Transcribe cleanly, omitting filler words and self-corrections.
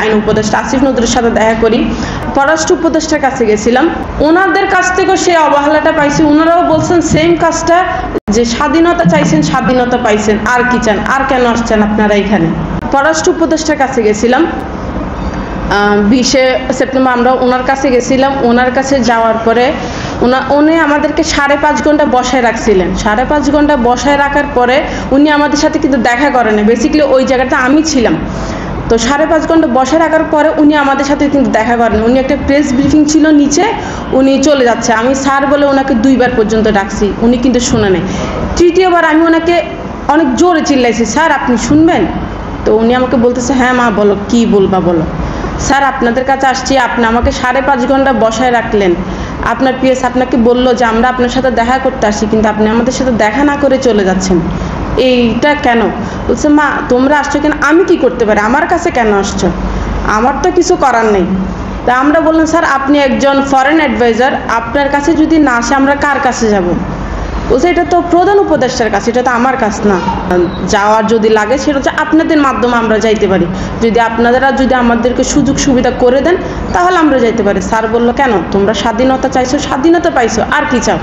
আইন উপদেষ্টা আসিফ নজরুলের সাথে দেখা করি, পররাষ্ট্র উপদেষ্টার কাছে গেছিলাম, ওনাদের কাছ থেকেও সেই অবহেলাটা পাইছি। ওনারাও বলছেন সেম কাজটা, যে স্বাধীনতা চাইছেন, স্বাধীনতা পাইছেন, আর কি চান, আর কেন আসছেন আপনারা এখানে। পররাষ্ট্র উপদেষ্টার কাছে গেছিলাম 20শে সেপ্টেম্বর, আমরা ওনার কাছে গেছিলাম। ওনার কাছে যাওয়ার পরে উনি আমাদেরকে 5.5 ঘন্টা বসায় রাখছিলেন। 5.5 ঘন্টা বসায় রাখার পরে উনি আমাদের সাথে কিন্তু দেখা করেন। বেসিক্যালি ওই জায়গাটা আমি ছিলাম, তো 5.5 ঘন্টা বসায় রাখার পরে উনি আমাদের সাথে কিন্তু দেখা করেন। উনি একটা প্রেস ব্রিফিং ছিল নিচে, উনি চলে যাচ্ছে। আমি স্যার বলে ওনাকে 2 বার পর্যন্ত ডাকছি, উনি কিন্তু শুনে নেই। তৃতীয়বার আমি ওনাকে অনেক জোরে চিল্লাইছি, স্যার আপনি শুনবেন? তো উনি আমাকে বলতেছে, হ্যাঁ মা বলো, কি বলবা বলো। স্যার আপনাদের কাছে আসছি, আপনি আমাকে 5.5 ঘন্টা বসায় রাখলেন, আপনার পিএস আপনাকে বললো যে আমরা আপনার সাথে দেখা করতে আসি, কিন্তু আপনি আমাদের সাথে দেখা না করে চলে যাচ্ছেন, এইটা কেন? বলছে, মা তোমরা আসছো কেন, আমি কি করতে পারি, আমার কাছে কেন আসছো, আমার তো কিছু করার নেই। তা আমরা বললাম, স্যার আপনি একজন ফরেন অ্যাডভাইজার, আপনার কাছে যদি না আসে আমরা কার কাছে যাব? বলছে, এটা তো প্রধান উপদেষ্টার কাছে, এটা তো আমার কাছ না। যাওয়ার যদি লাগে সেটা হচ্ছে আপনাদের মাধ্যমে আমরা যাইতে পারি, যদি আপনারা যদি আমাদেরকে সুযোগ সুবিধা করে দেন তাহলে আমরা যাইতে পারি। স্যার বললো, কেন তোমরা স্বাধীনতা চাইছো, স্বাধীনতা পাইছো, আর কি চাও?